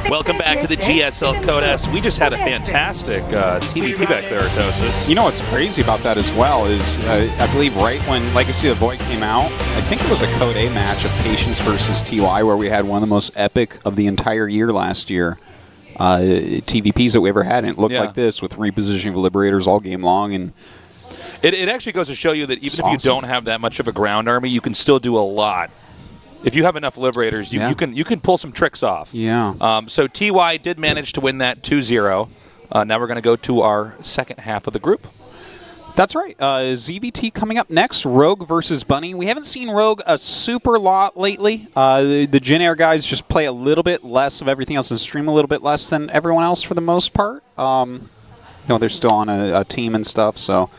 Welcome back to the GSL Code S. We just had a fantastic TVP back there, Tosis. You know what's crazy about that as well is I believe right when Legacy of the Void came out, I think it was a Code A match of Patience versus TY where we had one of the most epic of the entire year last year. TVPs that we ever had, and it looked like this with repositioning of Liberators all game long. And it actually goes to show you that even if you don't have that much of a ground army, you can still do a lot. If you have enough Liberators, you can pull some tricks off. Yeah. So TY did manage to win that 2-0. Now we're going to go to our second half of the group. That's right. ZVT coming up next. Rogue versus Bunny. We haven't seen Rogue a super lot lately. The Jin Air guys just play a little bit less of everything else and stream a little bit less than everyone else for the most part. They're still on a team and stuff, so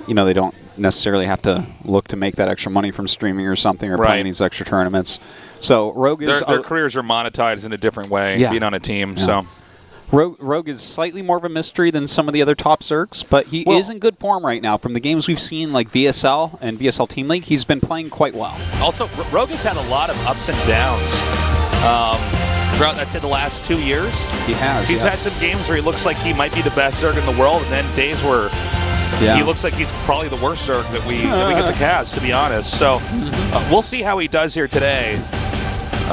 they don't necessarily have to look to make that extra money from streaming or something or playing these extra tournaments. So Rogue is their careers are monetized in a different way, being on a team. Yeah. So Rogue is slightly more of a mystery than some of the other top Zergs, but he is in good form right now. From the games we've seen, like VSL and VSL Team League, he's been playing quite well. Also, Rogue has had a lot of ups and downs throughout, I'd say, the last 2 years. He has. He's had some games where he looks like he might be the best Zerg in the world, and then days where he looks like he's probably the worst Zerg that we get to cast, to be honest. So we'll see how he does here today.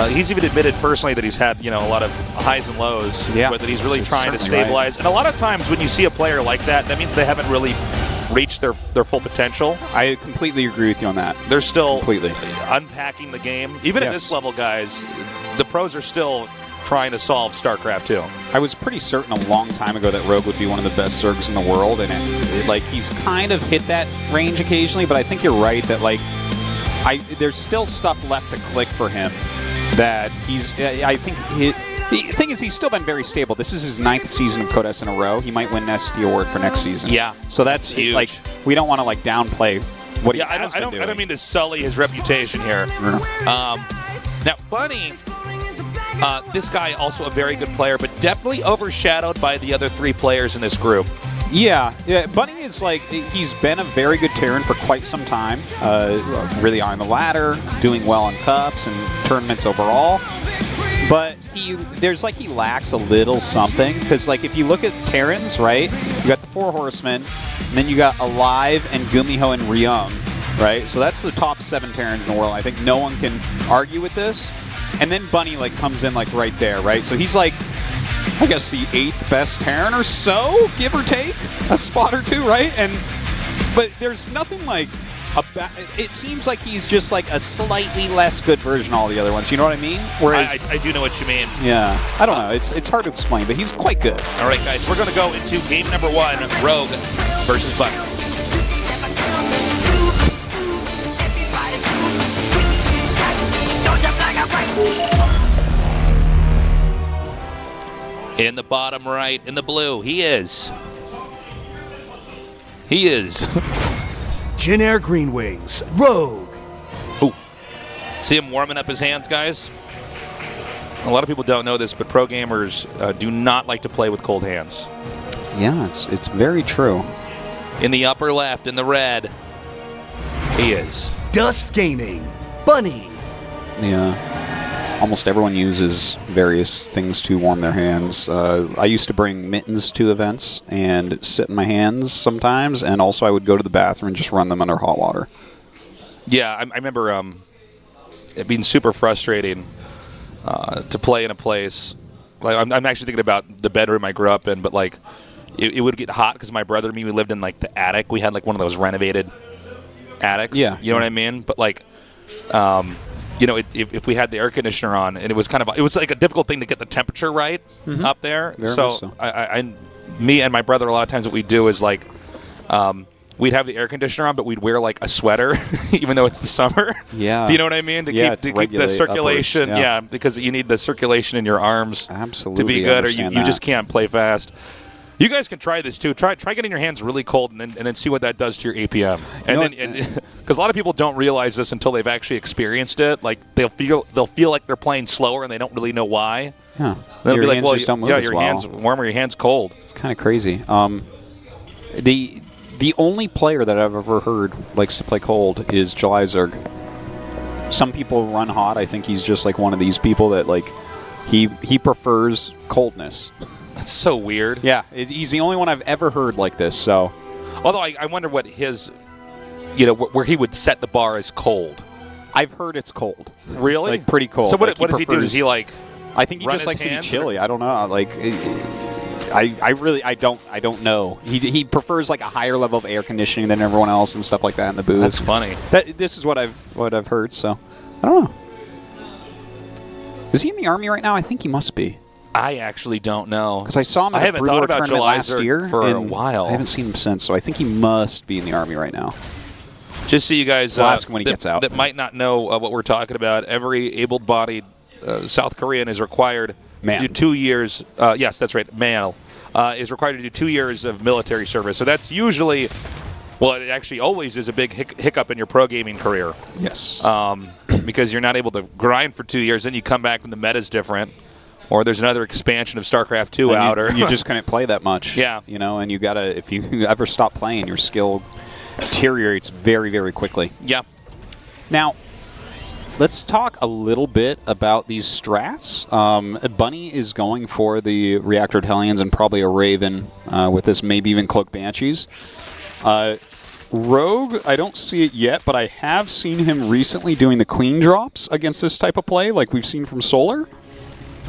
He's even admitted personally that he's had a lot of highs and lows, but that he's really trying to stabilize. And a lot of times when you see a player like that, that means they haven't really reached their full potential. I completely agree with you on that. They're still unpacking the game. Even at this level, guys, the pros are still trying to solve StarCraft 2. I was pretty certain a long time ago that Rogue would be one of the best Zergs in the world, and he's kind of hit that range occasionally, but I think you're right that there's still stuff left to click for him. That I think the thing is he's still been very stable. This is his 9th season of Code S in a row. He might win an ST award for next season. Yeah, so that's huge. We don't want to downplay what he has been doing. I don't mean to sully his reputation here. Now Bunny, this guy also a very good player, but definitely overshadowed by the other 3 players in this group. Yeah. Bunny is he's been a very good Terran for quite some time. Really on the ladder, doing well in cups and tournaments overall. But he lacks a little something because if you look at Terrans, right, you got the 4 Horsemen, and then you got Alive and Gumiho and Ryung, right? So that's the top 7 Terrans in the world. I think no one can argue with this. And then Bunny comes in right there, right? So he's I guess the 8th best Terran or so, give or take a spot or 2, right? But there's nothing it seems like he's just a slightly less good version of all the other ones. You know what I mean? Whereas I do know what you mean. Yeah, I don't know. It's hard to explain, but he's quite good. All right, guys, we're going to go into game number 1, Rogue versus Bunny. In the bottom right, in the blue, he is. Jin Air Green Wings, Rogue. Ooh. See him warming up his hands, guys? A lot of people don't know this, but pro gamers do not like to play with cold hands. Yeah, it's very true. In the upper left, in the red, he is. Dust Gaming, Bunny. Yeah. Almost everyone uses various things to warm their hands. I used to bring mittens to events and sit in my hands sometimes, and also I would go to the bathroom and just run them under hot water. Yeah, I remember it being super frustrating to play in a place. I'm actually thinking about the bedroom I grew up in, but it would get hot because my brother and me, we lived in the attic. We had one of those renovated attics. Yeah. You know what I mean? But if we had the air conditioner on, and it was a difficult thing to get the temperature right up there. Very so, much so. Me and my brother, a lot of times what we do is we'd have the air conditioner on, but we'd wear a sweater, even though it's the summer. Yeah. Do you know what I mean? To keep the circulation. Upwards, because you need the circulation in your arms to be good, or you just can't play fast. You guys can try this too. Try getting your hands really cold and then see what that does to your APM. Because a lot of people don't realize this until they've actually experienced it. They'll feel like they're playing slower and they don't really know why. Yeah. They'll be like, well, your hands warm or your hands cold. It's kind of crazy. The only player that I've ever heard likes to play cold is July Zerg. Some people run hot. I think he's just one of these people that He prefers coldness. That's so weird. Yeah, he's the only one I've ever heard like this. So, although I wonder what his, where he would set the bar as cold. I've heard it's cold. Really? Like pretty cold. So what does he do? Does he like? I think he just likes to be chilly. I don't know. Like, I don't know. He prefers like a higher level of air conditioning than everyone else and stuff like that in the booth. That's funny. This is what I've heard. So, I don't know. Is he in the Army right now? I think he must be. I actually don't know. Because I saw him at the Brood War tournament last year. For a while. I haven't seen him since, so I think he must be in the Army right now. Just so you guys we'll ask him when he gets out. That might not know what we're talking about, every able-bodied South Korean is required to do 2 years. Yes, that's right, male. Is required to do 2 years of military service. So that's usually, well, it actually always is a big hiccup in your pro gaming career. Yes. Because you're not able to grind for 2 years, then you come back and the meta's different. Or there's another expansion of StarCraft 2 out. Or you just couldn't play that much. Yeah. And you got to, if you ever stop playing, your skill deteriorates very, very quickly. Yeah. Now, let's talk a little bit about these strats. Bunny is going for the Reactored Hellions and probably a Raven with this, maybe even Cloak Banshees. Rogue, I don't see it yet, but I have seen him recently doing the Queen drops against this type of play, like we've seen from Solar.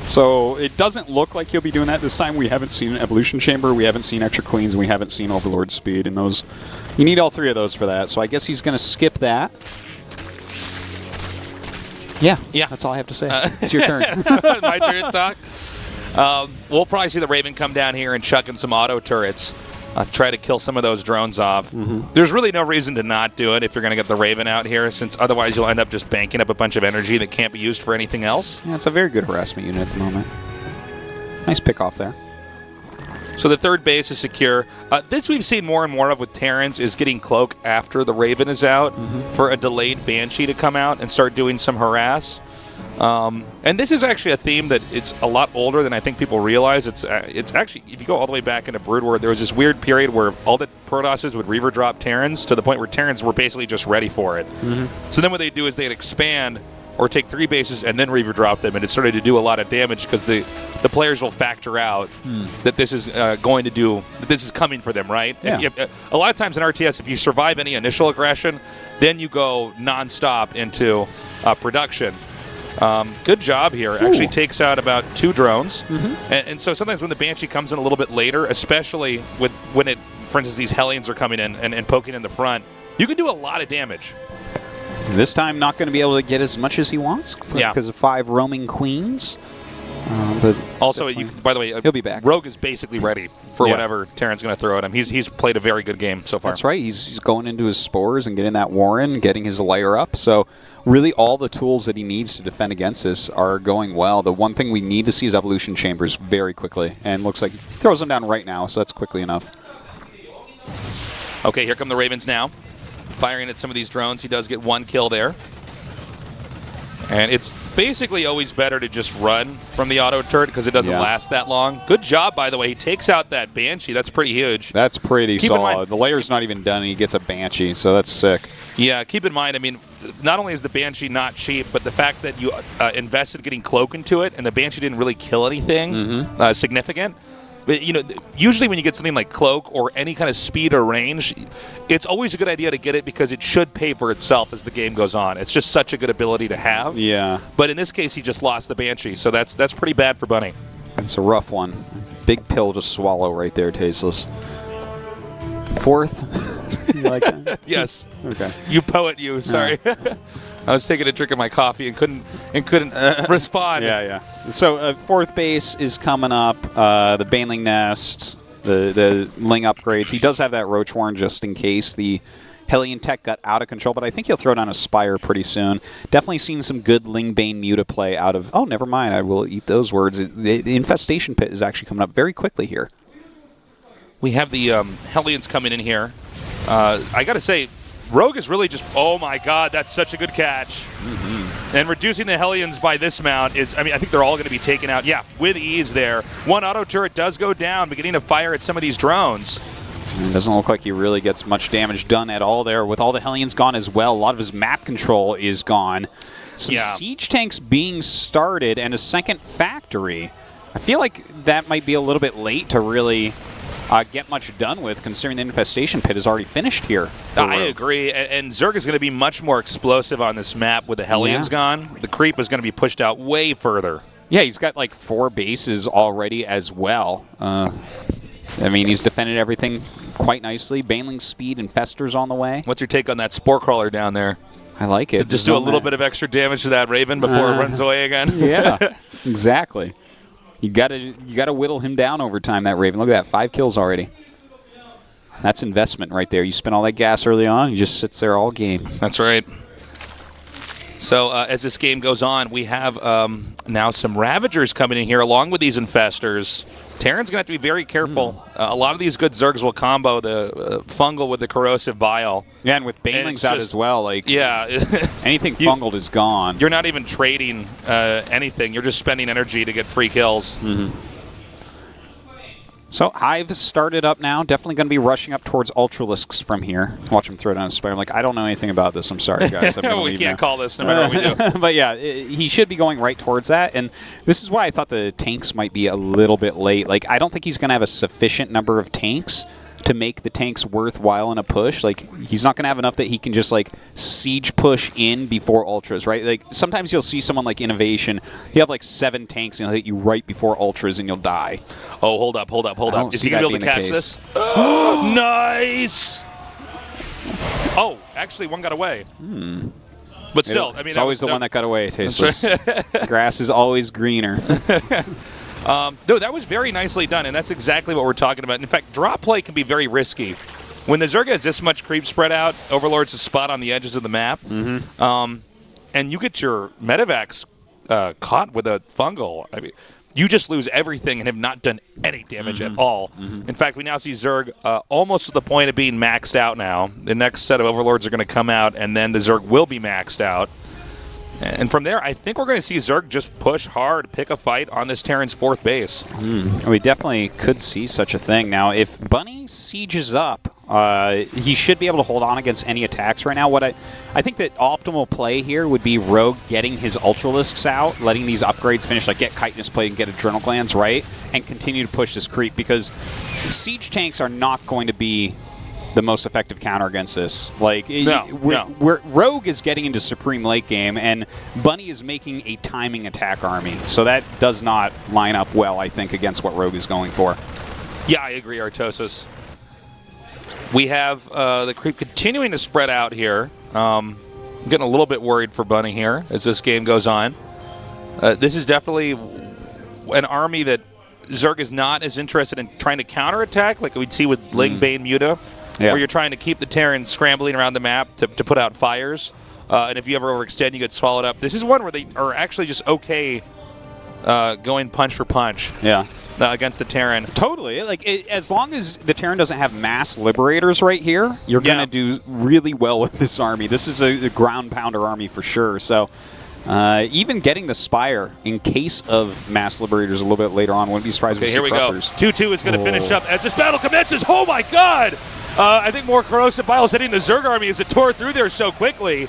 So it doesn't look like he'll be doing that this time. We haven't seen an Evolution Chamber, we haven't seen Extra Queens, and we haven't seen Overlord Speed. And those, you need all three of those for that. So I guess he's going to skip that. Yeah, that's all I have to say. It's your turn. My turn to talk. We'll probably see the Raven come down here and chuck in some auto turrets. Try to kill some of those drones off. Mm-hmm. There's really no reason to not do it if you're going to get the Raven out here, since otherwise you'll end up just banking up a bunch of energy that can't be used for anything else. Yeah, it's a very good harassment unit at the moment. Nice pick off there. So the third base is secure. This we've seen more and more of with Terrans, is getting Cloak after the Raven is out for a delayed Banshee to come out and start doing some harass. And this is actually a theme that it's a lot older than I think people realize. It's actually, if you go all the way back into Brood War, there was this weird period where all the Protosses would Reaver drop Terrans to the point where Terrans were basically just ready for it. Mm-hmm. So then what they do is they'd expand or take 3 bases and then Reaver drop them, and it started to do a lot of damage because the players will factor out that this is going to do, that this is coming for them, right? Yeah. A lot of times in RTS, if you survive any initial aggression, then you go non-stop into production. Good job here. Actually takes out about 2 drones. Mm-hmm. And so sometimes when the Banshee comes in a little bit later, especially when it, for instance, these Hellions are coming in and poking in the front, you can do a lot of damage. This time not going to be able to get as much as he wants because of 5 roaming queens. But also, by the way, he'll be back. Rogue is basically ready for whatever Terran's going to throw at him. He's played a very good game so far. That's right. He's going into his spores and getting that Warren, getting his layer up. So really all the tools that he needs to defend against this are going well. The one thing we need to see is Evolution Chambers very quickly. And looks like he throws them down right now, so that's quickly enough. Okay, here come the Ravens now. Firing at some of these drones. He does get 1 kill there. And it's basically always better to just run from the auto turret because it doesn't last that long. Good job, by the way. He takes out that Banshee. That's pretty huge. That's pretty solid. The layer's not even done, and he gets a Banshee, so that's sick. Yeah, keep in mind, I mean, not only is the Banshee not cheap, but the fact that you invested getting Cloak into it, and the Banshee didn't really kill anything significant. But, usually when you get something like Cloak or any kind of speed or range, it's always a good idea to get it because it should pay for itself as the game goes on. It's just such a good ability to have. Yeah. But in this case, he just lost the Banshee, so that's pretty bad for Bunny. It's a rough one. Big pill to swallow right there, Tasteless. 4th? You like that? Yes. Okay. You poet, you. Sorry. I was taking a drink of my coffee and couldn't respond. Yeah. So 4th base is coming up. The Baneling Nest, the Ling upgrades. He does have that Roach Warren just in case the Hellion tech got out of control, but I think he'll throw down a Spire pretty soon. Definitely seen some good Ling Bane Muta play out of... Oh, never mind. I will eat those words. The Infestation Pit is actually coming up very quickly here. We have the Hellions coming in here. I got to say, Rogue is really just, oh my god, that's such a good catch. Mm-hmm. And reducing the Hellions by this amount is, I think they're all going to be taken out, with ease there. 1 auto turret does go down, beginning to fire at some of these drones. It doesn't look like he really gets much damage done at all there. With all the Hellions gone as well, a lot of his map control is gone. Some siege tanks being started and a second factory. I feel like that might be a little bit late to really get much done with, considering the infestation pit is already finished here. I agree, and Zerg is going to be much more explosive on this map with the Hellions gone. The creep is going to be pushed out way further. Yeah, he's got like 4 bases already as well. I mean, he's defended everything quite nicely. Baneling's speed and Fester's on the way. What's your take on that Spore Crawler down there? I like it. Just do a little bit of extra damage to that Raven before it runs away again. Yeah, exactly. You gotta whittle him down over time, that Raven. Look at that, 5 kills already. That's investment right there. You spent all that gas early on, he just sits there all game. That's right. So as this game goes on, we have now some Ravagers coming in here along with these Infestors. Terran's going to have to be very careful. A lot of these good Zergs will combo the fungal with the corrosive bile. Yeah, and with Banelings out as well. Like, yeah. anything fungal is gone. You're not even trading anything. You're just spending energy to get free kills. So Hive started up now. Definitely going to be rushing up towards Ultralisks from here. Watch him throw down a Spire. I'm like, I don't know anything about this. I'm sorry, guys. We can't call this no matter what we do. But yeah, he should be going right towards that. And this is why I thought the tanks might be a little bit late. Like, I don't think he's going to have a sufficient number of tanks to make the tanks worthwhile in a push. Like, he's not going to have enough that he can just, like, siege push in before Ultras, right? Like, sometimes you'll see someone like Innovation, you have, like, 7 tanks, and he'll hit you right before Ultras, and you'll die. Oh, hold up. Is he going to be able to catch this? Nice! Oh, actually, one got away. But still, I mean... It's always the one that got away, Tasteless. Grass is always greener. No, that was very nicely done, and that's exactly what we're talking about. In fact, drop play can be very risky. When the Zerg has this much creep spread out, Overlord's a spot on the edges of the map, and you get your Medivacs caught with a fungal. I mean, you just lose everything and have not done any damage at all. In fact, we now see Zerg almost to the point of being maxed out now. The next set of Overlords are going to come out, and then the Zerg will be maxed out. And from there, I think we're going to see Zerg just push hard, pick a fight on this Terran's 4th base. We definitely could see such a thing. Now, if Bunny sieges up, he should be able to hold on against any attacks right now. What I think that optimal play here would be Rogue getting his Ultralisks out, letting these upgrades finish, like get Chitinous Plate and get Adrenal Glands right, and continue to push this creep, because siege tanks are not going to be the most effective counter against this. Like, Rogue is getting into Supreme late game, and Bunny is making a timing attack army. So that does not line up well, I think, against what Rogue is going for. Yeah, I agree, Artosis. We have the creep continuing to spread out here. I'm getting a little bit worried for Bunny here as this game goes on. This is definitely an army that Zerg is not as interested in trying to counterattack like we'd see with Ling, Bane, Muta. Where you're trying to keep the Terran scrambling around the map to put out fires. And if you ever overextend, you get swallowed up. This is one where they are actually just okay going punch for punch against the Terran. Totally. Like, as long as the Terran doesn't have mass Liberators right here, you're going to do really well with this army. This is a ground pounder army for sure. So even getting the Spire in case of mass Liberators a little bit later on, wouldn't be surprised if we see here we go. 2-2 is going to finish up as this battle commences. Oh, my God! I think more corrosive biles hitting the Zerg army as it tore through there so quickly.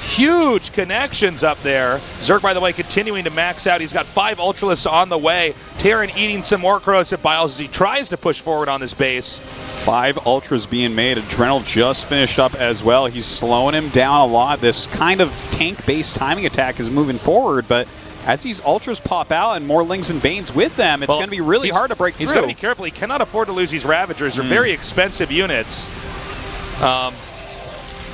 Huge connections up there. Zerg, by the way, continuing to max out. He's got 5 Ultralisks on the way. Terran eating some more corrosive biles as he tries to push forward on this base. 5 Ultras being made. Adrenal just finished up as well. He's slowing him down a lot. This kind of tank-based timing attack is moving forward, but as these Ultras pop out and more Lings and Banes with them, it's going to be really hard to break through. He's got to be careful. He cannot afford to lose these Ravagers. They're very expensive units.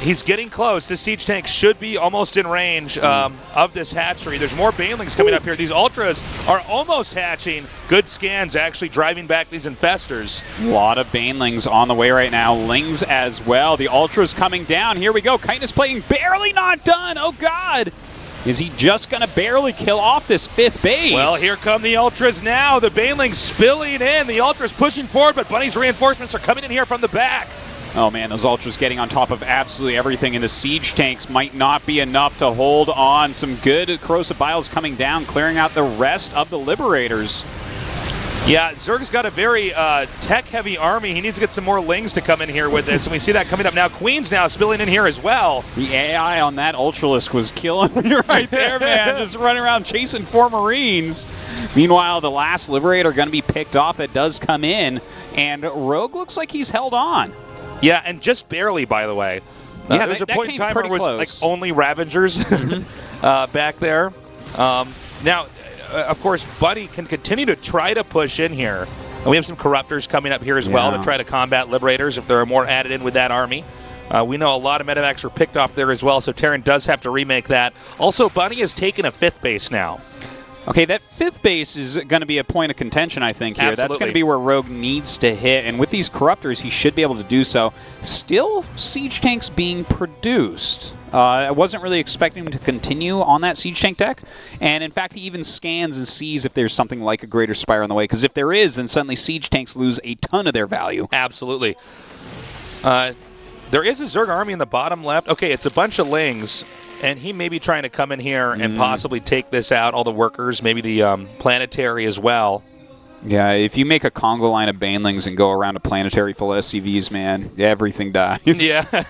He's getting close. This siege tank should be almost in range of this hatchery. There's more Banelings coming up here. These Ultras are almost hatching. Good scans actually driving back these Infestors. A lot of Banelings on the way right now. Lings as well. The Ultras coming down. Here we go. Chitinous Plating barely not done. Oh, God. Is he just going to barely kill off this 5th base? Well, here come the Ultras now. The Banelings spilling in. The Ultras pushing forward, but Bunny's reinforcements are coming in here from the back. Oh, man, those Ultras getting on top of absolutely everything, and the siege tanks might not be enough to hold on. Some good corrosive biles coming down, clearing out the rest of the Liberators. Yeah, Zerg's got a very tech-heavy army. He needs to get some more Lings to come in here with this, and we see that coming up now. Queen's now spilling in here as well. The AI on that Ultralisk was killing me right there, man. Just running around chasing 4 Marines. Meanwhile, the last Liberator going to be picked off that does come in, and Rogue looks like he's held on. Yeah, and just barely, by the way. Yeah, there's that a point in came time where it was pretty like close. only Ravengers back there. Now, of course, Buddy can continue to try to push in here. And we have some Corruptors coming up here as well to try to combat Liberators if there are more added in with that army. We know a lot of medevacs were picked off there as well, so Terran does have to remake that. Also, Bunny has taken a 5th base now. Okay, that 5th base is going to be a point of contention, I think, here. Absolutely. That's going to be where Rogue needs to hit, and with these Corruptors, he should be able to do so. Still, siege tanks being produced. I wasn't really expecting him to continue on that siege tank deck, and in fact, he even scans and sees if there's something like a Greater Spire on the way, because if there is, then suddenly siege tanks lose a ton of their value. Absolutely. There is a Zerg army in the bottom left. Okay, it's a bunch of Lings. And he may be trying to come in here and possibly take this out, all the workers, maybe the planetary as well. Yeah, if you make a Congo line of Banelings and go around a planetary full of SCVs, man, everything dies. Yeah.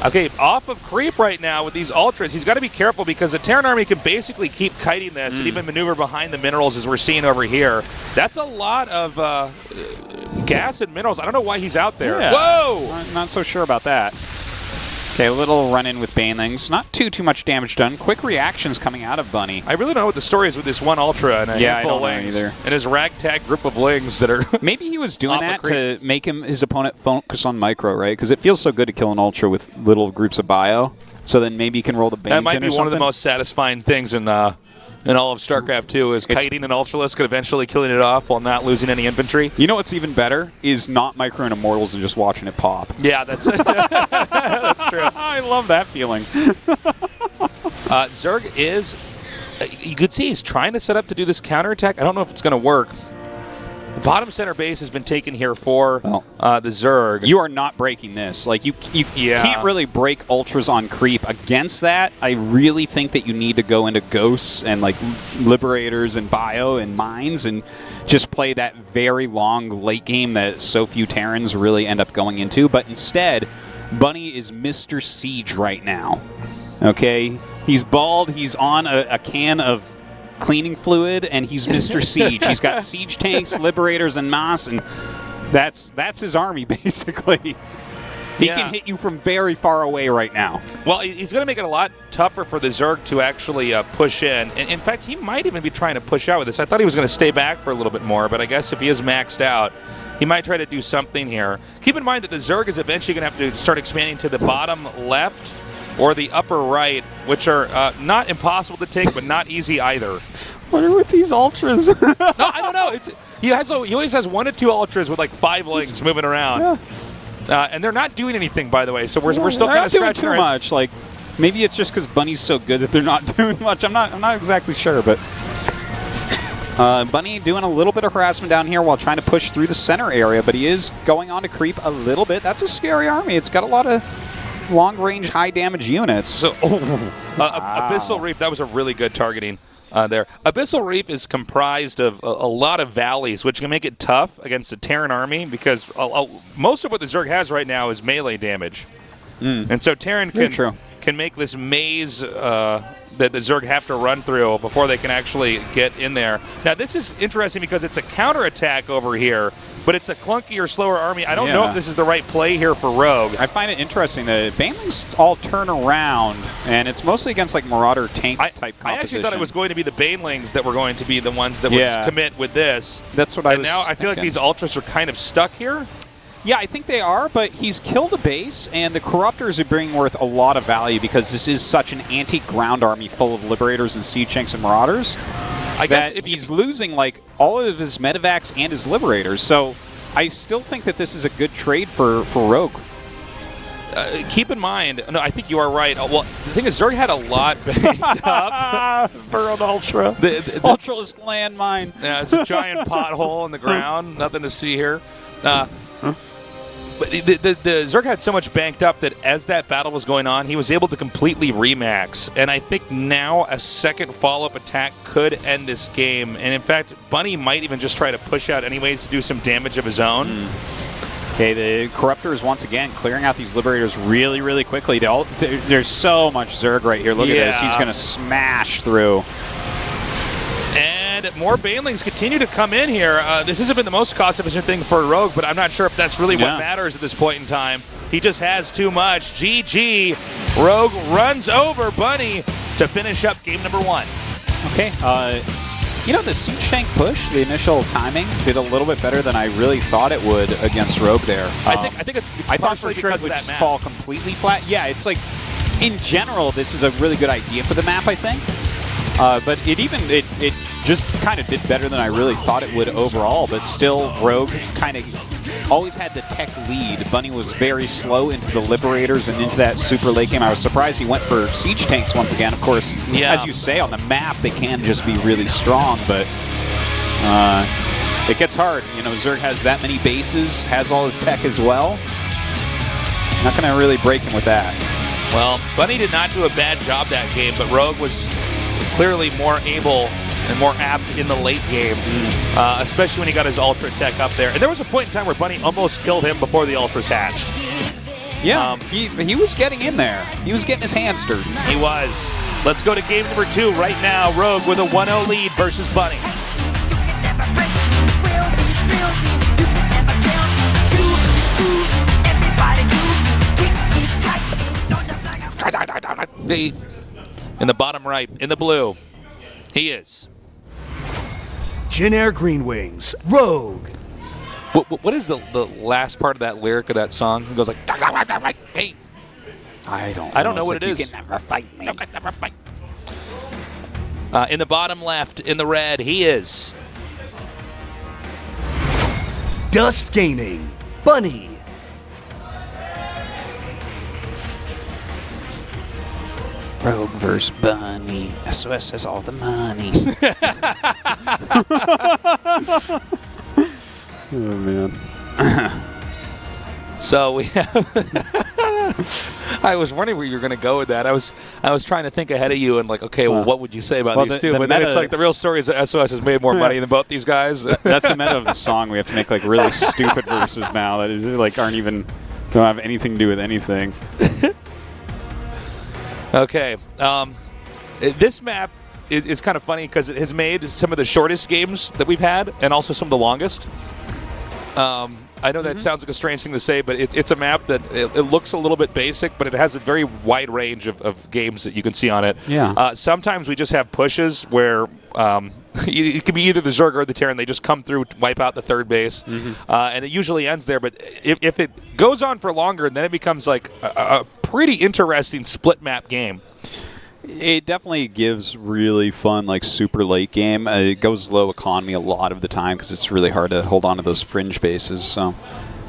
Okay, off of creep right now with these Ultras. He's got to be careful because the Terran army can basically keep kiting this and even maneuver behind the minerals as we're seeing over here. That's a lot of gas and minerals. I don't know why he's out there. Yeah. Whoa! I'm not so sure about that. Okay, a little run-in with Banelings. Not too much damage done. Quick reactions coming out of Bunny. I really don't know what the story is with this one Ultra and a handful of Lings. either. And his ragtag group of Lings that are... Maybe he was doing that to make his opponent focus on micro, right? Because it feels so good to kill an Ultra with little groups of bio. So then maybe he can roll the Banes in or something. That might be one of the most satisfying things in all of StarCraft 2 is kiting an Ultralisk and eventually killing it off while not losing any infantry. You know what's even better is not microing Immortals and just watching it pop. Yeah, that's that's true. I love that feeling. Zerg is, you could see he's trying to set up to do this counterattack. I don't know if it's going to work. The bottom center base has been taken here for the Zerg. You are not breaking this. Like you can't really break Ultras on creep. Against that, I really think that you need to go into Ghosts and like Liberators and Bio and Mines and just play that very long late game that so few Terrans really end up going into. But instead, Bunny is Mr. Siege right now. Okay? He's bald. He's on a can of cleaning fluid, and he's Mr. Siege. He's got siege tanks, Liberators, and Moss, and that's his army, basically. He can hit you from very far away right now. Well, he's going to make it a lot tougher for the Zerg to actually push in. And in fact, he might even be trying to push out with this. I thought he was going to stay back for a little bit more, but I guess if he is maxed out, he might try to do something here. Keep in mind that the Zerg is eventually going to have to start expanding to the bottom left or the upper right, which are not impossible to take, but not easy either. What are with these Ultras? No, I don't know. He always has 1 to 2 Ultras with like 5 Lings moving around. Yeah. And they're not doing anything, by the way, so we're still kind of scratching our heads. Too much. Like, maybe it's just because Bunny's so good that they're not doing much. I'm not exactly sure, but Bunny doing a little bit of harassment down here while trying to push through the center area, but he is going on to creep a little bit. That's a scary army. It's got a lot of long-range, high-damage units. So, Abyssal Reef, that was a really good targeting there. Abyssal Reef is comprised of a lot of valleys, which can make it tough against the Terran army because most of what the Zerg has right now is melee damage. And so Terran can make this maze that the Zerg have to run through before they can actually get in there. Now, this is interesting because it's a counterattack over here, but it's a clunkier, slower army. I don't know if this is the right play here for Rogue. I find it interesting that Banelings all turn around, and it's mostly against like Marauder tank type composition. I actually thought it was going to be the Banelings that were going to be the ones that would commit with this. That's what I was now I feel like these Ultras are kind of stuck here. Yeah, I think they are, but he's killed a base, and the Corruptors are being worth a lot of value because this is such an anti-ground army full of Liberators and Siege Tanks and Marauders. I guess if he's losing like all of his Medevacs and his Liberators, so I still think that this is a good trade for Rogue. Keep in mind, no, I think you are right. Well, the thing is, Zerg had a lot banged up. Burrowed Ultra. The Ultralisk landmine. Yeah, it's a giant pothole in the ground. Nothing to see here. the Zerg had so much banked up that as that battle was going on, he was able to completely remax. And I think now a second follow-up attack could end this game. And in fact, Bunny might even just try to push out anyways to do some damage of his own. Okay, the Corruptor is once again clearing out these Liberators really, really quickly. There's so much Zerg right here. Look at this. He's going to smash through. And more Banelings continue to come in here. This hasn't been the most cost-efficient thing for Rogue, but I'm not sure if that's really what matters at this point in time. He just has too much. GG. Rogue runs over Bunny to finish up game number 1. Okay. You know, the Siege Tank push, the initial timing, did a little bit better than I really thought it would against Rogue there. I think it's I thought for sure it would fall completely flat. Yeah, it's like, in general, this is a really good idea for the map, I think. But it just kind of did better than I really thought it would overall, but still Rogue kind of always had the tech lead. Bunny was very slow into the Liberators and into that super late game. I was surprised he went for Siege Tanks once again. Of course, as you say, on the map they can just be really strong, but it gets hard. You know, Zerg has that many bases, has all his tech as well. Not going to really break him with that. Well, Bunny did not do a bad job that game, but Rogue was clearly more able and more apt in the late game, especially when he got his Ultra Tech up there. And there was a point in time where Bunny almost killed him before the Ultras hatched. Yeah, he was getting in there. He was getting his hands dirty. He was. Let's go to game number 2 right now. Rogue with a 1-0 lead versus Bunny. In the bottom right, in the blue, he is. Jin Air Green Wings, Rogue. What is the last part of that lyric of that song? It goes like, hey. I don't know what it is. You can never fight me. You can never fight. In the bottom left, in the red, he is. Dust Gaming, Bunny. Rogue vs. Bunny. SOS has all the money. Oh, man. So we have... I was wondering where you were going to go with that. I was trying to think ahead of you and like, okay, well, what would you say about these two? But then it's like the real story is that SOS has made more money than both these guys. That's the meta of the song. We have to make like really stupid verses now that is like don't have anything to do with anything. Okay. This map is kind of funny because it has made some of the shortest games that we've had and also some of the longest. I know that sounds like a strange thing to say, but it's a map that it looks a little bit basic, but it has a very wide range of games that you can see on it. Yeah. Sometimes we just have pushes where it can be either the Zerg or the Terran. They just come through, wipe out the third base, and it usually ends there. But if it goes on for longer, then it becomes like a pretty interesting split map game. It definitely gives really fun, like, super late game. It goes low economy a lot of the time because it's really hard to hold on to those fringe bases. So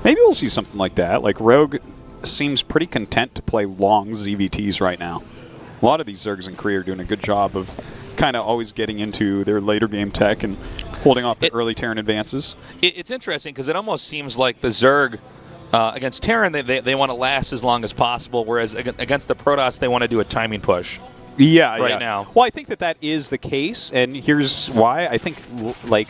maybe we'll see something like that. Like, Rogue seems pretty content to play long ZVTs right now. A lot of these Zergs in Korea are doing a good job of kind of always getting into their later game tech and holding off the early Terran advances. It's interesting because it almost seems like the Zerg against Terran, they want to last as long as possible, whereas against the Protoss, they want to do a timing push. Yeah, right now. Well, I think that is the case, and here's why. I think, like,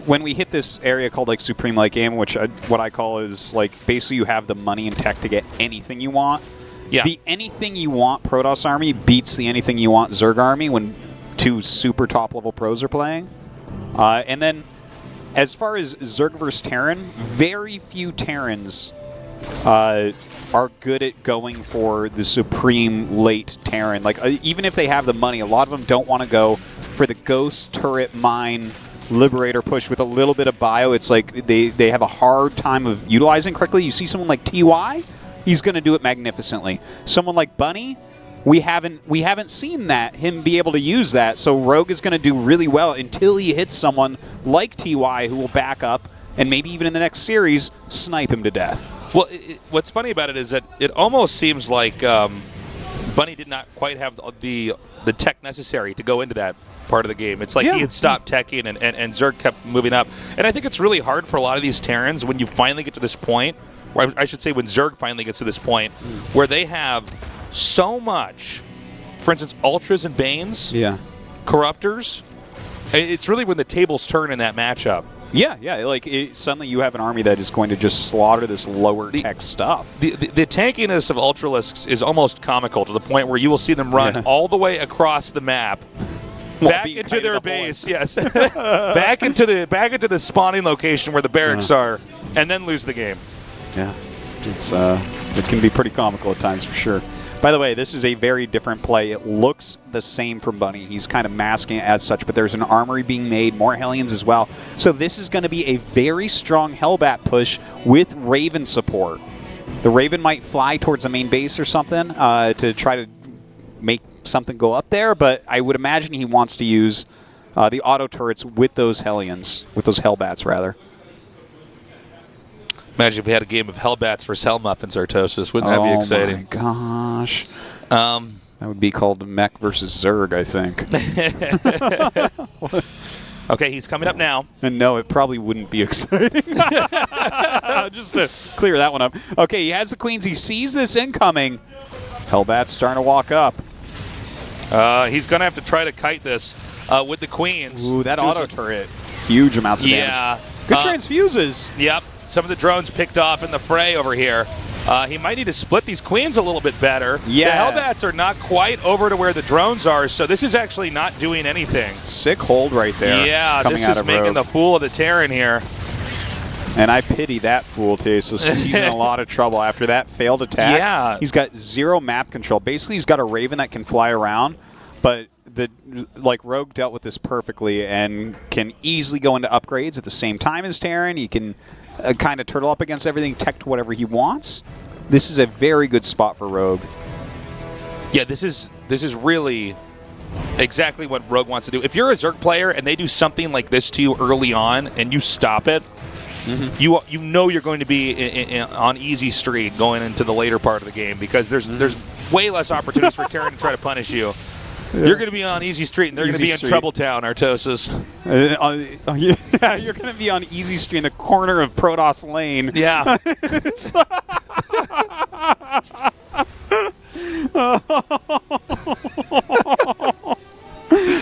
when we hit this area called, like, Supreme Late Game, which what I call is, like, basically you have the money and tech to get anything you want. Yeah. The anything you want Protoss army beats the anything you want Zerg army when two super top-level pros are playing. And then, as far as Zerg versus Terran, very few Terrans are good at going for the supreme late Terran. Like, even if they have the money, a lot of them don't want to go for the Ghost, Turret, Mine, Liberator push with a little bit of bio. It's like they have a hard time of utilizing correctly. You see someone like TY, he's going to do it magnificently. Someone like Bunny, we haven't seen him be able to use that. So Rogue is going to do really well until he hits someone like TY who will back up and maybe even in the next series snipe him to death. Well, what's funny about it is that it almost seems like Bunny did not quite have the tech necessary to go into that part of the game. It's like he had stopped teching and Zerg kept moving up. And I think it's really hard for a lot of these Terrans when you finally get to this point or I should say when Zerg finally gets to this point, where they have so much, for instance, Ultras and Banes, Corruptors, it's really when the tables turn in that matchup. Yeah, like suddenly you have an army that is going to just slaughter this lower tech stuff. The tankiness of Ultralisks is almost comical to the point where you will see them run all the way across the map, back into their base, back into the spawning location where the barracks are, and then lose the game. Yeah, it can be pretty comical at times for sure. By the way, this is a very different play. It looks the same from Bunny. He's kind of masking it as such, but there's an armory being made, more Hellions as well. So this is going to be a very strong Hellbat push with Raven support. The Raven might fly towards the main base or something to try to make something go up there, but I would imagine he wants to use the auto turrets with those Hellions, with those Hellbats, rather. Imagine if we had a game of Hellbats versus Hellmuffins, Artosis. Wouldn't that be exciting? Oh, my gosh. That would be called Mech versus Zerg, I think. Okay, he's coming up now. And no, it probably wouldn't be exciting. Just to clear that one up. Okay, he has the Queens. He sees this incoming. Hellbat's starting to walk up. He's going to have to try to kite this with the Queens. Ooh, that auto turret. Huge amounts of damage. Good transfuses. Yep. Some of the drones picked off in the fray over here. He might need to split these Queens a little bit better. Yeah. The Hellbats are not quite over to where the drones are, so this is actually not doing anything. Sick hold right there. Yeah, this is making the fool of the Terran here. And I pity that fool, Tasteless, because he's in a lot of trouble after that failed attack. Yeah. He's got 0 map control. Basically, he's got a Raven that can fly around, but Rogue dealt with this perfectly and can easily go into upgrades at the same time as Terran. He can kind of turtle up against everything, tech to whatever he wants. This is a very good spot for Rogue. Yeah, this is really exactly what Rogue wants to do. If you're a Zerg player and they do something like this to you early on and you stop it, you know you're going to be on easy street going into the later part of the game because there's way less opportunities for Terran to try to punish you. Yeah. You're going to be on Easy Street, and they're going to be in Trouble Town, Artosis. Yeah, you're going to be on Easy Street in the corner of Protoss Lane. Yeah.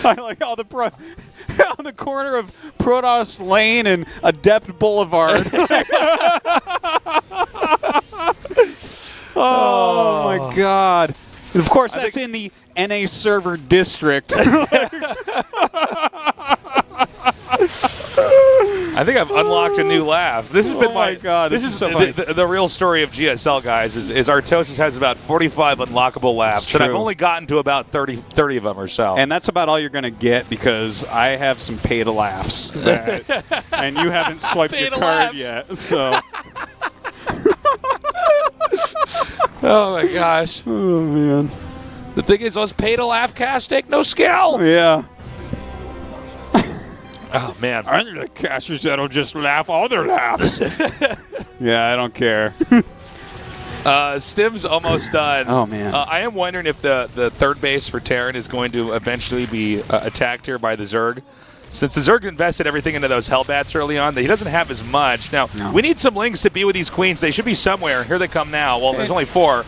I like all on the corner of Protoss Lane and Adept Boulevard. Oh my God. Of course, that's in the NA server district. I think I've unlocked a new laugh. This has been my God. This is so the real story of GSL, guys, is Artosis has about 45 unlockable laughs, and I've only gotten to about 30 of them or so. And that's about all you're going to get because I have some pay-to-laughs. And you haven't swiped your card yet, so... Oh, my gosh. Oh, man. The thing is, those pay-to-laugh casts take no skill. Yeah. Oh, man. Aren't there casters that'll just laugh all their laughs? Yeah, I don't care. Stim's almost done. Oh, man. I am wondering if the third base for Terran is going to eventually be attacked here by the Zerg. Since the Zerg invested everything into those Hellbats early on, he doesn't have as much. Now, we need some Lings to be with these Queens. They should be somewhere. Here they come now. Well, there's only 4.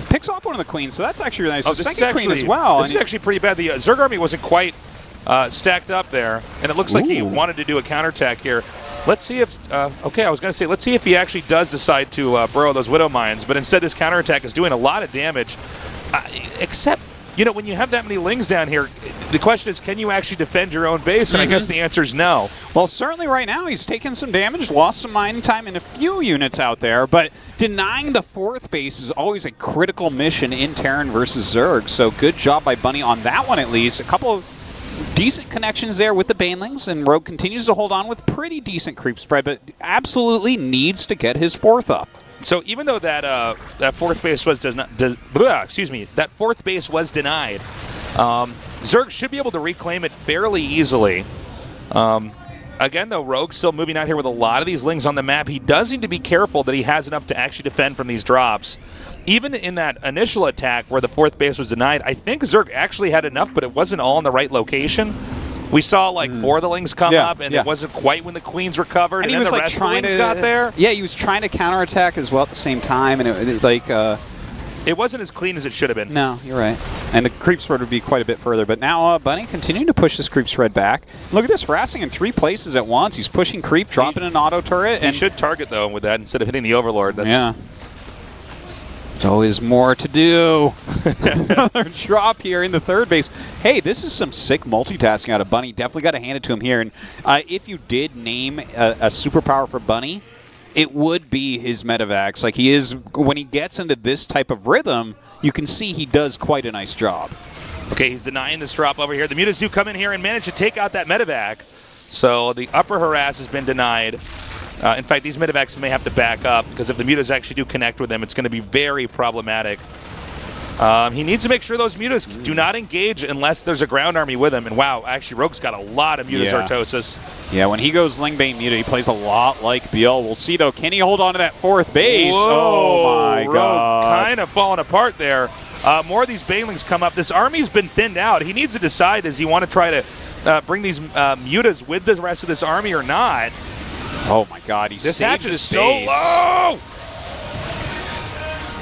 Picks off one of the Queens, so that's actually really nice. The second Queen as well. This is actually pretty bad. The Zerg army wasn't quite stacked up there, and it looks like he wanted to do a counterattack here. Let's see if, let's see if he actually does decide to burrow those Widow Mines, but instead this counterattack is doing a lot of damage, except, when you have that many Lings down here, the question is, can you actually defend your own base? And I guess the answer is no. Well, certainly right now he's taken some damage, lost some mining time in a few units out there, but denying the 4th base is always a critical mission in Terran versus Zerg, so good job by Bunny on that one at least. A couple of decent connections there with the Banelings, and Rogue continues to hold on with pretty decent creep spread, but absolutely needs to get his 4th up. So even though that 4th base was that 4th base was denied, Zerg should be able to reclaim it fairly easily. Again, though, Rogue's still moving out here with a lot of these Lings on the map. He does need to be careful that he has enough to actually defend from these drops. Even in that initial attack where the 4th base was denied, I think Zerg actually had enough, but it wasn't all in the right location. We saw like 4 of the Lings come up, and it wasn't quite when the Queens recovered, and he then was the like rest of the Lings to got there. Yeah, he was trying to counterattack as well at the same time, and it wasn't as clean as it should have been. No, you're right. And the creep spread would be quite a bit further. But now Bunny continuing to push this creep spread back. Look at this, harassing in 3 places at once. He's pushing creep, dropping an auto turret. He should target, though, with that instead of hitting the Overlord. Yeah. There's always more to do. Another drop here in the 3rd base. Hey, this is some sick multitasking out of Bunny. Definitely got to hand it to him here. And if you did name a superpower for Bunny, it would be his Medivacs. Like, he is, when he gets into this type of rhythm, you can see he does quite a nice job. Okay, he's denying this drop over here. The Mutas do come in here and manage to take out that Medivac. So the upper harass has been denied. In fact, these Medivacs may have to back up, because if the Mutas actually do connect with them, it's going to be very problematic. He needs to make sure those Mutas do not engage unless there's a ground army with him. And wow, actually, Rogue's got a lot of Mutas Artosis. Yeah, when he goes Lingbane Muta, he plays a lot like BL. We'll see, though. Can he hold on to that 4th base? Whoa, oh, my Rogue God. kind of falling apart there. More of these Banelings come up. This army's been thinned out. He needs to decide, does he want to try to bring these Mutas with the rest of this army or not? Oh, my God. He this saves hatch his is so base. low.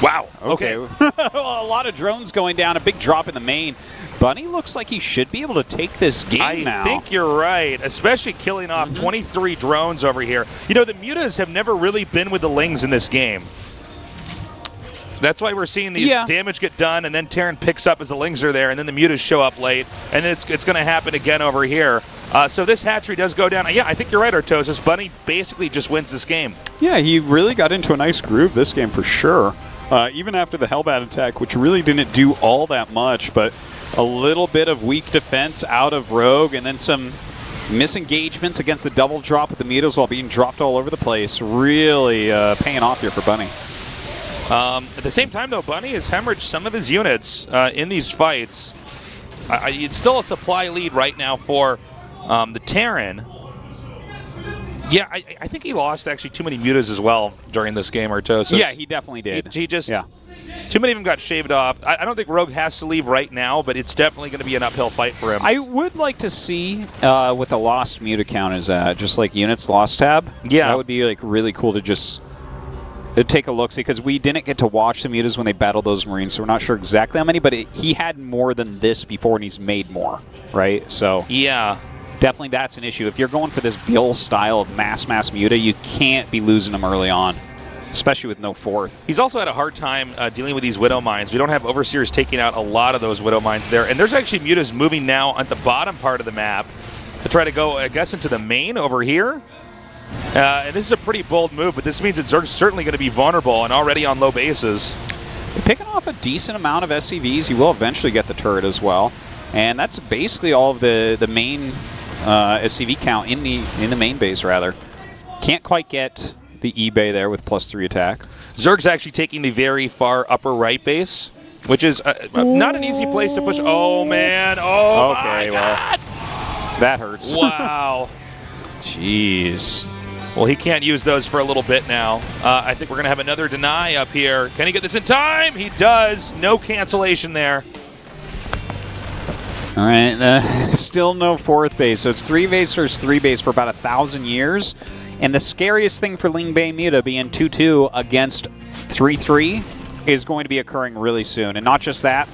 Wow. Okay. A lot of drones going down. A big drop in the main. Bunny looks like he should be able to take this game now. I think you're right, especially killing off 23 drones over here. You know, the Mutas have never really been with the Lings in this game. So that's why we're seeing these damage get done, and then Terran picks up as the Lings are there, and then the Mutas show up late, and then it's going to happen again over here. So this hatchery does go down. Yeah, I think you're right, Artosis. Bunny basically just wins this game. Yeah, he really got into a nice groove this game for sure. Even after the Hellbat attack, which really didn't do all that much, but a little bit of weak defense out of Rogue, and then some misengagements against the double drop with the Mutas while being dropped all over the place. Really paying off here for Bunny. At the same time, though, Bunny has hemorrhaged some of his units in these fights. It's still a supply lead right now for the Terran. Yeah, I think he lost actually too many Mutas as well during this game, Artosis. Yeah, he definitely did. He just, too many of them got shaved off. I don't think Rogue has to leave right now, but it's definitely going to be an uphill fight for him. I would like to see what the lost Muta count is at, just like units lost tab. Yeah. That would be like really cool to just take a look, see, because we didn't get to watch the Mutas when they battled those Marines, so we're not sure exactly how many, but he had more than this before, and he's made more, right? So yeah. Definitely that's an issue. If you're going for this Bill style of mass Muta, you can't be losing them early on, especially with no 4th. He's also had a hard time dealing with these Widow Mines. We don't have Overseers taking out a lot of those Widow Mines there. And there's actually Mutas moving now at the bottom part of the map to try to go, I guess, into the main over here. And this is a pretty bold move, but this means that Zerg's certainly going to be vulnerable and already on low bases. Picking off a decent amount of SCVs. He will eventually get the turret as well. And that's basically all of the main SCV count in the main base, rather. Can't quite get the eBay there with +3 attack. Zerg's actually taking the very far upper right base, which is not an easy place to push. Oh, man. Oh, okay, my God. That hurts. Wow. Jeez. Well, he can't use those for a little bit now. I think we're going to have another deny up here. Can he get this in time? He does. No cancellation there. All right, still no 4th base, so it's 3 base versus 3 base for about 1,000 years. And the scariest thing for Lingbane Muta being 2-2 against 3-3 is going to be occurring really soon. And not just that,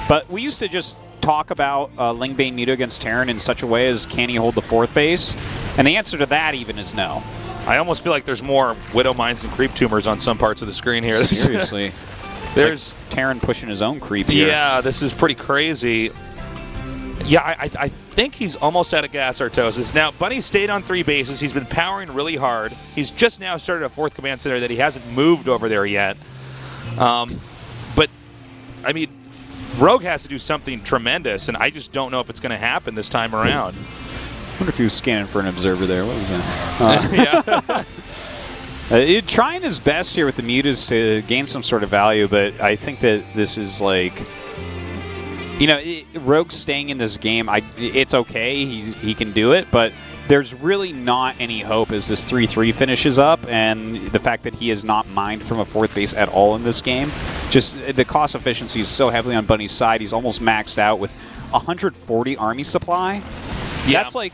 but we used to just talk about Lingbane Muta against Terran in such a way as can he hold the 4th base? And the answer to that even is no. I almost feel like there's more Widow Mines and Creep Tumors on some parts of the screen here. Seriously. There's like Terran pushing his own creep here. Yeah, this is pretty crazy. Yeah, I think he's almost out of gas, Artosis. Now, Bunny stayed on 3 bases. He's been powering really hard. He's just now started a 4th command center that he hasn't moved over there yet. But, I mean, Rogue has to do something tremendous, and I just don't know if it's going to happen this time around. I wonder if he was scanning for an observer there. What was that? Yeah. Trying his best here with the Mutas to gain some sort of value, but I think that this is like... You know, Rogue staying in this game, it's okay. He can do it, but there's really not any hope as this 3-3 finishes up, and the fact that he is not mined from a 4th base at all in this game. Just the cost efficiency is so heavily on Bunny's side. He's almost maxed out with 140 army supply. Yeah. That's like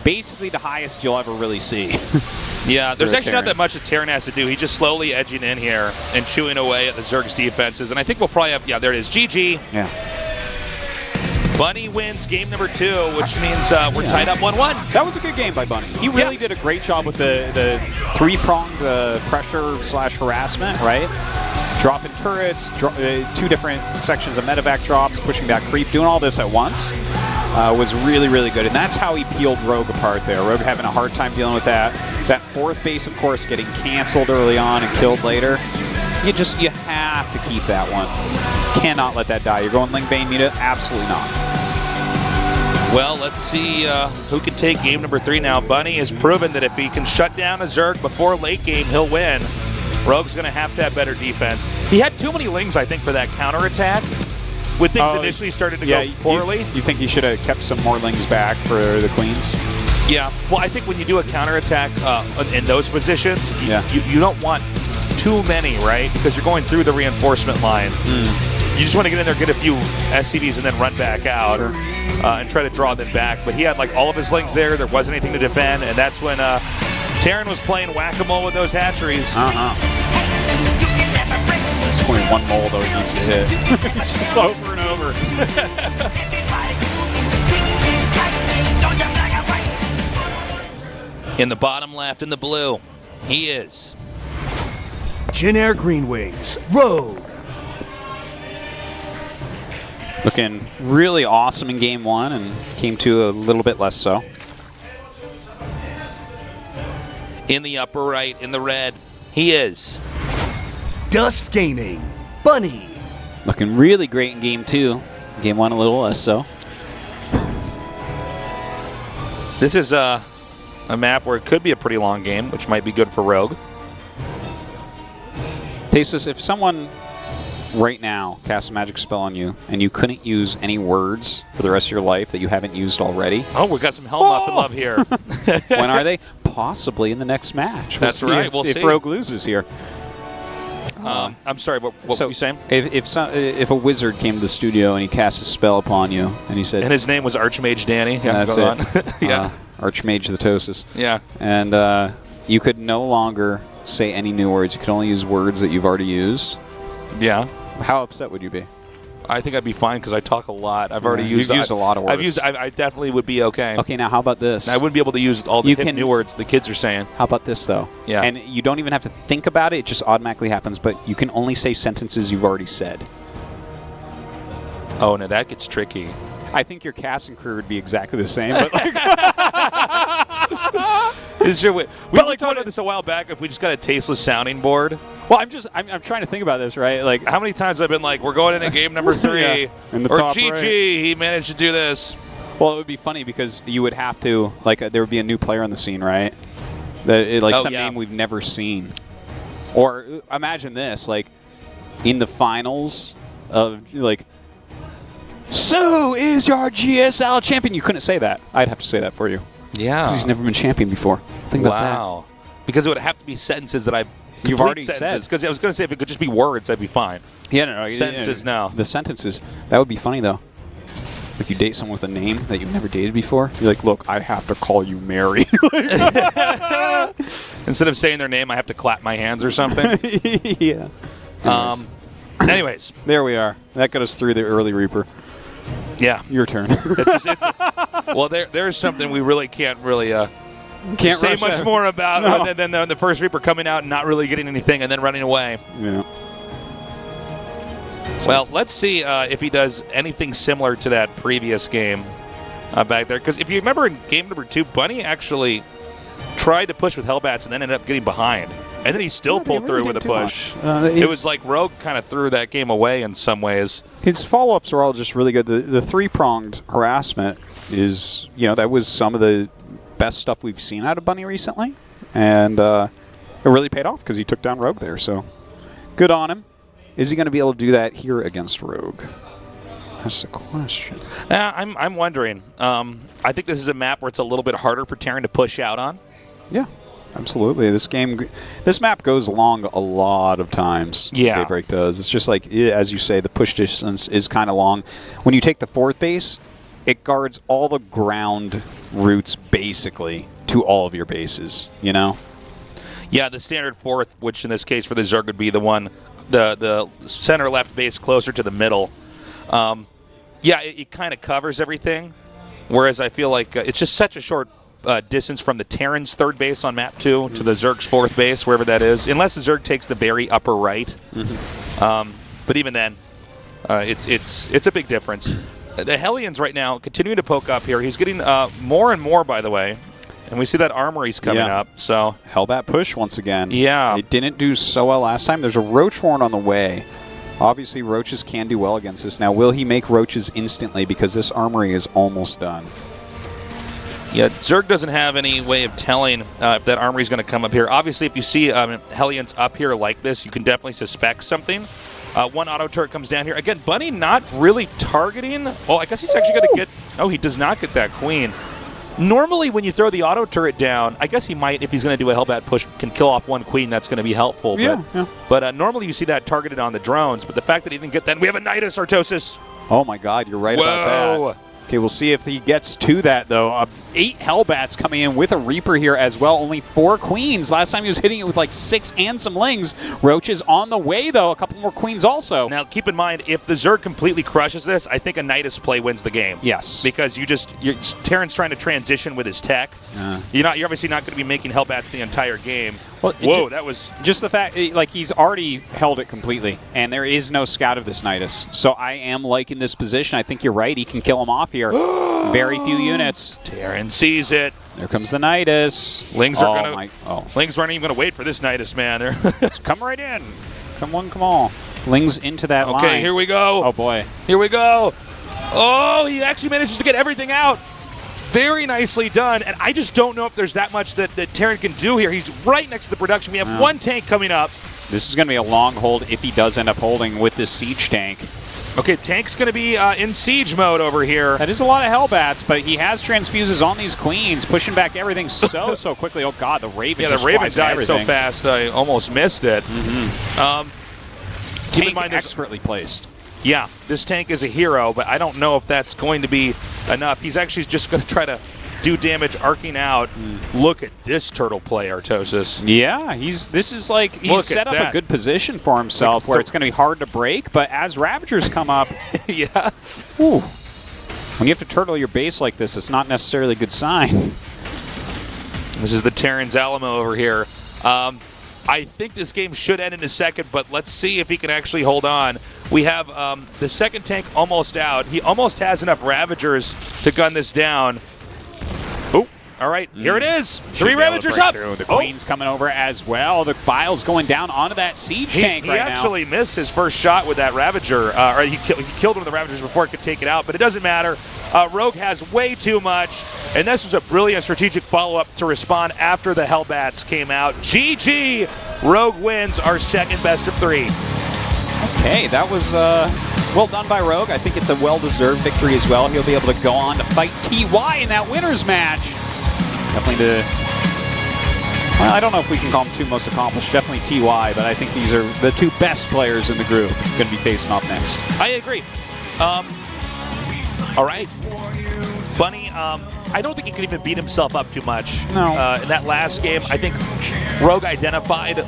basically the highest you'll ever really see. Yeah, there's actually not Terran. that much that Terran has to do. He's just slowly edging in here and chewing away at the Zerg's defenses. And I think we'll probably have, yeah, there it is, GG. Yeah. Bunny wins game number 2, which means we're tied up 1-1. That was a good game by Bunny. He really did a great job with the three-pronged pressure/harassment, right? Dropping turrets, 2 different sections of medevac drops, pushing back creep, doing all this at once was really, really good. And that's how he peeled Rogue apart there. Rogue having a hard time dealing with that. That 4th base, of course, getting canceled early on and killed later. You have to keep that one. Cannot let that die. You're going Ling Bane Meta? Absolutely not. Well, let's see who can take game number 3 now. Bunny has proven that if he can shut down a Zerg before late game, he'll win. Rogue's going to have better defense. He had too many Lings, I think, for that counterattack. When things initially started to go poorly. You think he should have kept some more Lings back for the Queens? Yeah. Well, I think when you do a counterattack in those positions, you don't want too many, right? Because you're going through the reinforcement line. You just want to get in there, get a few SCVs, and then run back out and try to draw them back. But he had like all of his Lings there. There wasn't anything to defend, and that's when Terran was playing whack-a-mole with those hatcheries. It's only one mole, though, he needs to hit. Just over and over. In the bottom left, in the blue, he is Jin Air Green Wings, Rogue. Looking really awesome in game 1 and game 2 a little bit less so. in the upper right, in the red, he is Dust Gaining, Bunny. Looking really great in game 2. Game 1 a little less so. This is a map where it could be a pretty long game, which might be good for Rogue. Tasteless, if someone right now casts a magic spell on you and you couldn't use any words for the rest of your life that you haven't used already. Oh, we've got some Helmuth love here. When are they? Possibly in the next match. That's right. We'll see. If Rogue loses here. I'm sorry, what were you saying? If a wizard came to the studio and he cast a spell upon you and he said... And his name was Archmage Danny. Yeah, that's it. Yeah. Archmage the Tosis. Yeah. And you could no longer say any new words. You could only use words that you've already used. Yeah. How upset would you be? I think I'd be fine because I talk a lot. I've already used a lot of words. I definitely would be okay. Okay, now how about this? I wouldn't be able to use all the hip new words the kids are saying. How about this, though? Yeah. And you don't even have to think about it. It just automatically happens. But you can only say sentences you've already said. Oh, no, that gets tricky. I think your casting career would be exactly the same. But like we talked about this a while back. If we just got a tasteless sounding board. Well, I'm trying to think about this, right? Like, how many times have I been like, we're going into game number 3, in the or top GG, right. he managed to do this. Well, it would be funny because you would have to, like, there would be a new player on the scene, right? Some name we've never seen. Or imagine this, like, in the finals of, like, so is your GSL champion. You couldn't say that. I'd have to say that for you. Yeah. Because he's never been champion before. Think about that. Wow. Because it would have to be sentences that You've already said. Because I was going to say if it could just be words, that'd be fine. Yeah, no. Sentences now. The sentences. That would be funny, though. Like you date someone with a name that you've never dated before. You're like, look, I have to call you Mary. Instead of saying their name, I have to clap my hands or something. Yeah. Anyways. There we are. That got us through the early Reaper. Yeah. Your turn. Well, there's something we really can't can't say much more about than the first Reaper coming out and not really getting anything and then running away. Yeah. Well, let's see if he does anything similar to that previous game back there. Because if you remember in game number 2, Bunny actually tried to push with Hellbats and then ended up getting behind. And then he still pulled through with a push. It was like Rogue kind of threw that game away in some ways. His follow-ups are all just really good. The three-pronged harassment is, that was some of the best stuff we've seen out of Bunny recently. And it really paid off because he took down Rogue there. So good on him. Is he going to be able to do that here against Rogue? That's the question. I'm wondering. I think this is a map where it's a little bit harder for Terran to push out on. Yeah, absolutely. This map goes long a lot of times. Yeah. Daybreak does. It's just like, as you say, the push distance is kind of long. When you take the 4th base, it guards all the ground routes basically to all of your bases, you know? Yeah, the standard fourth, which in this case for the Zerg would be the one, the center left base closer to the middle. Yeah, it kind of covers everything, whereas I feel like it's just such a short distance from the Terran's third base on map 2 to the Zerg's fourth base, wherever that is, unless the Zerg takes the very upper right. But even then, it's a big difference. The Hellions right now continuing to poke up here. He's getting more and more, by the way. And we see that armory's coming up. So Hellbat push once again. Yeah. It didn't do so well last time. There's a Roach Horn on the way. Obviously, Roaches can do well against this. Now, will he make Roaches instantly? Because this armory is almost done. Yeah, Zerg doesn't have any way of telling if that armory's going to come up here. Obviously, if you see Hellions up here like this, you can definitely suspect something. One auto turret comes down here. Again, Bunny not really targeting. Oh, I guess he's actually going to get... Oh, he does not get that queen. Normally, when you throw the auto turret down, I guess he might, if he's going to do a Hellbat push, can kill off one queen. That's going to be helpful. But normally you see that targeted on the drones. But the fact that he didn't get that, we have a Nidus Artosis. Oh my God, you're right about that. Okay, we'll see if he gets to that, though. 8 Hellbats coming in with a Reaper here as well. Only 4 Queens. Last time he was hitting it with like 6 and some Lings. Roach is on the way, though. A couple more Queens also. Now, keep in mind, if the Zerg completely crushes this, I think a Nidus play wins the game. Yes. Because Terran's trying to transition with his tech. You're obviously not going to be making Hellbats the entire game. Well, whoa, that was... Just the fact, like, he's already held it completely, and there is no scout of this Nidus. So I am liking this position. I think you're right. He can kill him off here. Very few units. Terran sees it. There comes the Nidus. Lings are going to... Lings aren't even going to wait for this Nidus, man. Come right in. Come on, come on. Lings into that line. Okay, here we go. Oh, boy. Here we go. Oh, he actually manages to get everything out. Very nicely done, and I just don't know if there's that much that Terran can do here. He's right next to the production. We have one tank coming up. This is going to be a long hold if he does end up holding with this siege tank. Okay, tank's going to be in siege mode over here. That is a lot of Hellbats, but he has transfuses on these Queens, pushing back everything so quickly. Oh, God, the Raven the Raven died so fast, I almost missed it. Keep in mind, expertly placed. Yeah, this tank is a hero, but I don't know if that's going to be enough. He's actually just going to try to do damage arcing out. Look at this turtle play, Artosis. Yeah, he's set up a good position for himself where it's going to be hard to break, but as Ravagers come up, yeah. Ooh, when you have to turtle your base like this, it's not necessarily a good sign. This is the Terran's Alamo over here. I think this game should end in a second, but let's see if he can actually hold on. We have the second tank almost out. He almost has enough Ravagers to gun this down. Oh, all right, here it is. 3 Ravagers up. The Queen's coming over as well. The Bile's going down onto that siege tank right now. He actually missed his first shot with that Ravager. Or he killed one of the Ravagers before it could take it out, but it doesn't matter. Rogue has way too much, and this was a brilliant strategic follow-up to respond after the Hellbats came out. GG! Rogue wins our second best of 3. Okay, that was well done by Rogue. I think it's a well-deserved victory as well. He'll be able to go on to fight TY in that winner's match. Definitely well, I don't know if we can call them 2 most accomplished. Definitely TY, but I think these are the 2 best players in the group going to be facing off next. I agree. All right. Bunny, I don't think he could even beat himself up too much. No. In that last game, I think Rogue identified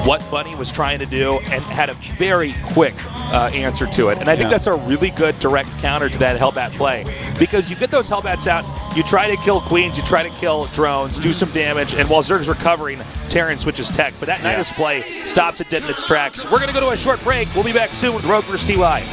what Bunny was trying to do and had a very quick answer to it. And I think that's a really good direct counter to that Hellbat play. Because you get those Hellbats out, you try to kill Queens, you try to kill drones, do some damage, and while Zerg's recovering, Terran switches tech. But that Nidus play stops it dead in its tracks. We're going to go to a short break. We'll be back soon with Rogue vs. TY.